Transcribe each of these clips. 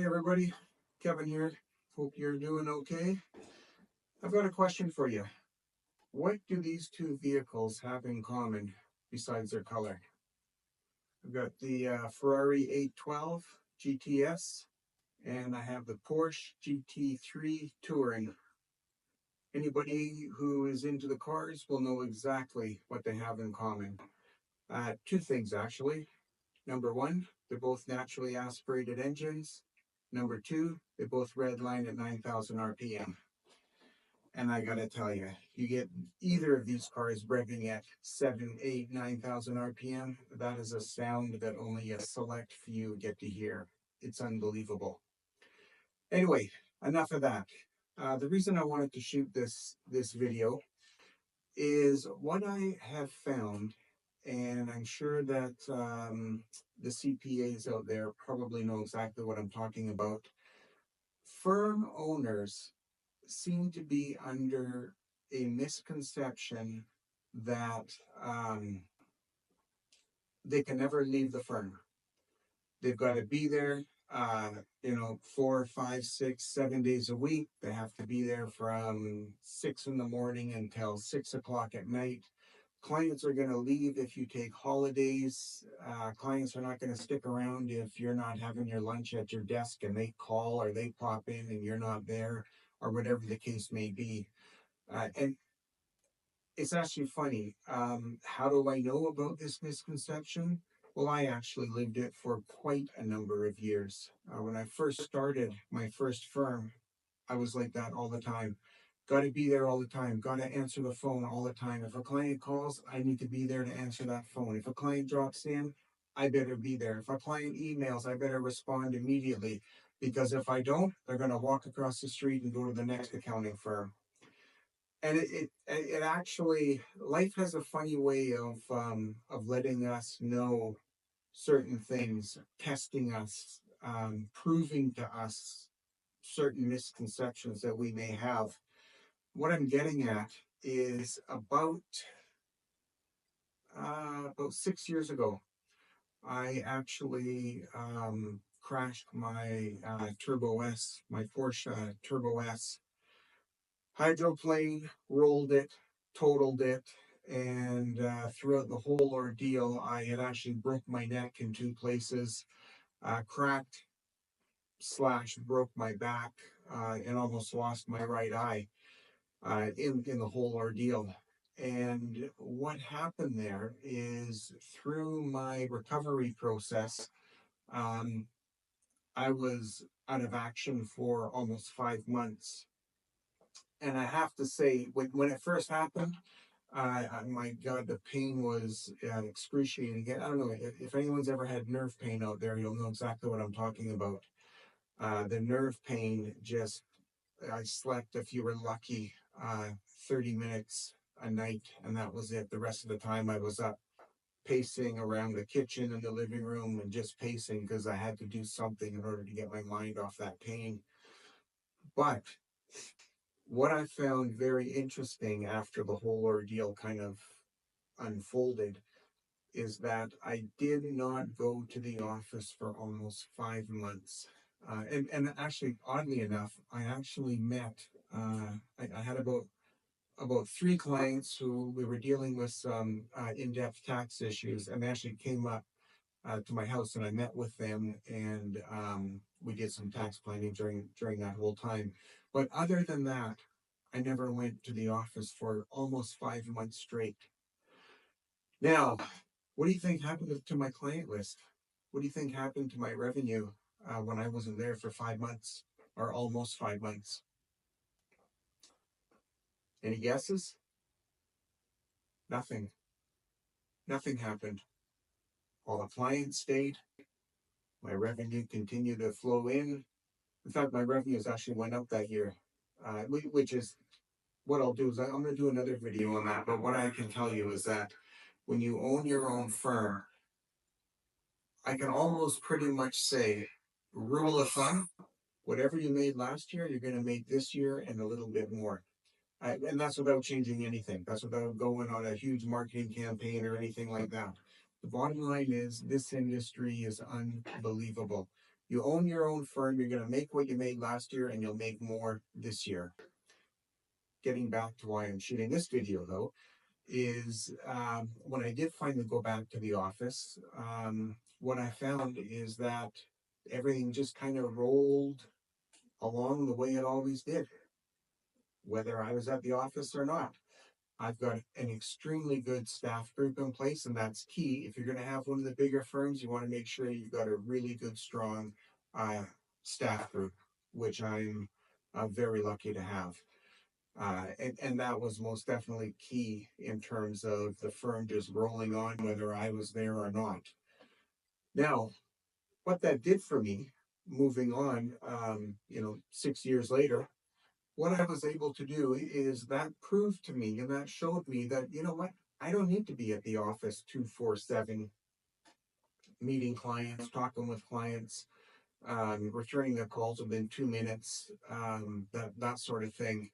Hey everybody, Kevin here. Hope you're doing okay. I've got a question for you. What do these two vehicles have in common besides their color? I've got the Ferrari 812 GTS and I have the Porsche GT3 Touring. Anybody who is into the cars will know exactly what they have in common. Two things actually. Number one, they're both naturally aspirated engines. Number two, they both redline at 9,000 RPM. And I gotta tell you, you get either of these cars revving at 7, 8, 9,000 RPM. That is a sound that only a select few get to hear. It's unbelievable. Anyway, enough of that. The reason I wanted to shoot this video is what I have found, and I'm sure that the CPAs out there probably know exactly what I'm talking about. Firm owners seem to be under a misconception that they can never leave the firm. They've got to be there, 4, 5, 6, 7 days a week. They have to be there from 6 in the morning until 6 o'clock at night. Clients are going to leave if you take holidays. Clients are not going to stick around if you're not having your lunch at your desk and they call or they pop in and you're not there, or whatever the case may be. And it's actually funny. How do I know about this misconception? Well, I actually lived it for quite a number of years. When I first started my first firm, I was like that all the time. Got to be there all the time. Got to answer the phone all the time. If a client calls, I need to be there to answer that phone. If a client drops in, I better be there. If a client emails, I better respond immediately. Because if I don't, they're going to walk across the street and go to the next accounting firm. And it actually, life has a funny way of letting us know certain things, testing us, proving to us certain misconceptions that we may have. What I'm getting at is about 6 years ago, I actually crashed my Turbo S, my Porsche Turbo S. Hydroplane, rolled it, totaled it, and throughout the whole ordeal, I had actually broke my neck in two places, cracked slash broke my back, and almost lost my right eye in the whole ordeal. And what happened there is through my recovery process, um, I was out of action for almost 5 months. And I have to say, when it first happened, my God, the pain was excruciating. I don't know if anyone's ever had nerve pain out there, you'll know exactly what I'm talking about. The nerve pain just, I slept, if you were lucky, 30 minutes a night, and that was it. The rest of the time I was up pacing around the kitchen and the living room and just pacing because I had to do something in order to get my mind off that pain. But what I found very interesting after the whole ordeal kind of unfolded is that I did not go to the office for almost 5 months. And actually, oddly enough, I actually met, I had about three clients who we were dealing with some in-depth tax issues, and they actually came up to my house and I met with them, and we did some tax planning during that whole time. But other than that, I never went to the office for almost 5 months straight. Now, what do you think happened to my client list? What do you think happened to my revenue when I wasn't there for 5 months or almost 5 months? Any guesses? Nothing. Nothing happened. All the clients stayed. My revenue continued to flow in. In fact, my revenues actually went up that year, which is what I'll do is I'm going to do another video on that. But what I can tell you is that when you own your own firm, I can almost pretty much say, rule of thumb, whatever you made last year, you're going to make this year and a little bit more. And that's without changing anything. That's without going on a huge marketing campaign or anything like that. The bottom line is this industry is unbelievable. You own your own firm. You're going to make what you made last year, and you'll make more this year. Getting back to why I'm shooting this video, though, is when I did finally go back to the office, what I found is that everything just kind of rolled along the way it always did, whether I was at the office or not. I've got an extremely good staff group in place, and that's key. If you're going to have one of the bigger firms, you want to make sure you've got a really good, strong staff group, which I'm very lucky to have. And that was most definitely key in terms of the firm just rolling on, whether I was there or not. Now, what that did for me, moving on, 6 years later, what I was able to do is that proved to me and that showed me that, you know what, I don't need to be at the office 247 meeting clients, talking with clients, returning their calls within 2 minutes, that sort of thing.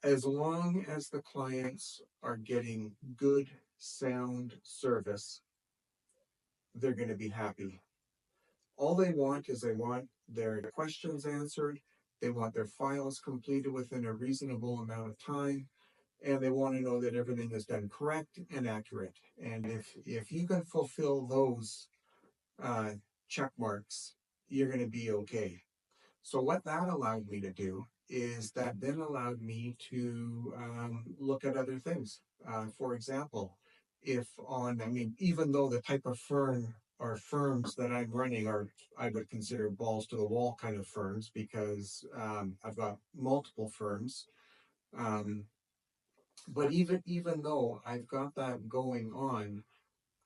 As long as the clients are getting good, sound service, they're going to be happy. All they want is they want their questions answered, they want their files completed within a reasonable amount of time, and they want to know that everything is done correct and accurate. And if you can fulfill those check marks, you're going to be okay. So what that allowed me to do is that then allowed me to look at other things. For example, even though the type of firm or firms that I'm running are, I would consider balls to the wall kind of firms, because I've got multiple firms. Um, but even though I've got that going on,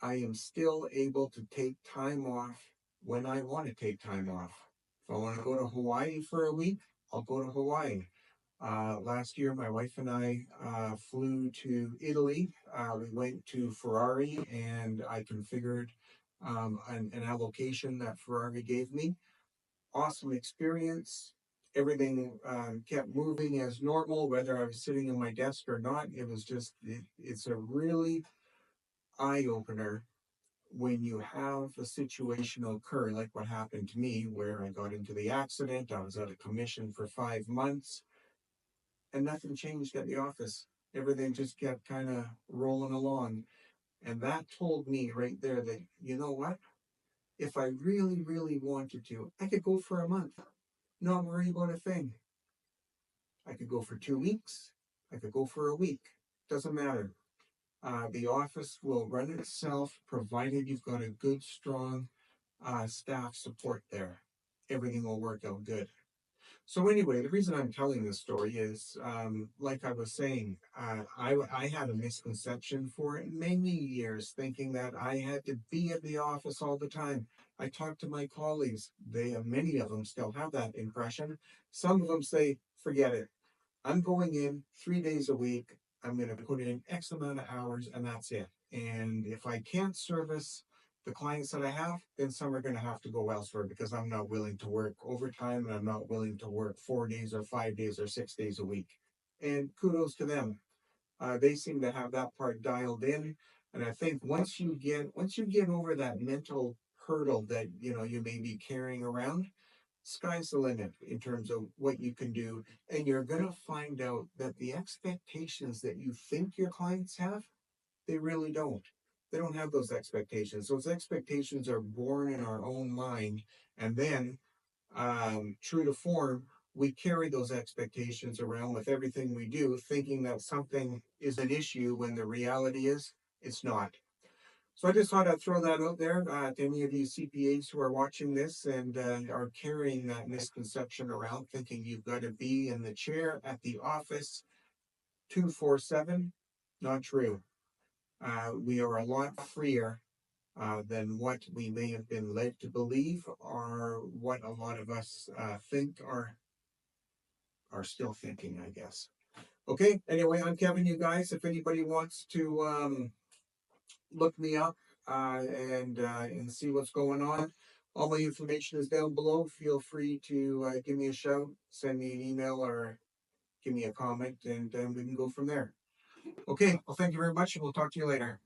I am still able to take time off when I want to take time off. If I want to go to Hawaii for a week, I'll go to Hawaii. Last year, my wife and I flew to Italy. We went to Ferrari, and I configured an allocation that Ferrari gave me. Awesome experience. Everything kept moving as normal, whether I was sitting in my desk or not. It's a really eye opener when you have a situation occur like what happened to me, where I got into the accident. I was out of commission for 5 months, and nothing changed at the office. Everything just kept kind of rolling along. And that told me right there that, you know what? If I really, really wanted to, I could go for a month, not worry about a thing. I could go for 2 weeks. I could go for a week. Doesn't matter. The office will run itself, provided you've got a good, strong staff support there. Everything will work out good. So anyway, the reason I'm telling this story is, like I was saying, I had a misconception for many years, thinking that I had to be at the office all the time. I talked to my colleagues. Many of them still have that impression. Some of them say, forget it. I'm going in 3 days a week. I'm going to put in X amount of hours, and that's it. And if I can't service the clients that I have, then some are going to have to go elsewhere, because I'm not willing to work overtime, and I'm not willing to work 4 days or 5 days or 6 days a week. And kudos to them. They seem to have that part dialed in. And I think once you get over that mental hurdle that you may be carrying around, sky's the limit in terms of what you can do. And you're going to find out that the expectations that you think your clients have, they really don't. They don't have those expectations. Those expectations are born in our own mind. And then, true to form, we carry those expectations around with everything we do, thinking that something is an issue when the reality is it's not. So I just thought I'd throw that out there to any of you CPAs who are watching this and are carrying that misconception around, thinking you've got to be in the chair at the office 247. Not true. We are a lot freer than what we may have been led to believe, or what a lot of us think are still thinking, I guess. Okay, anyway, I'm Kevin, you guys. If anybody wants to look me up and see what's going on, all my information is down below. Feel free to give me a shout, send me an email, or give me a comment, and we can go from there. Okay, well, thank you very much, and we'll talk to you later.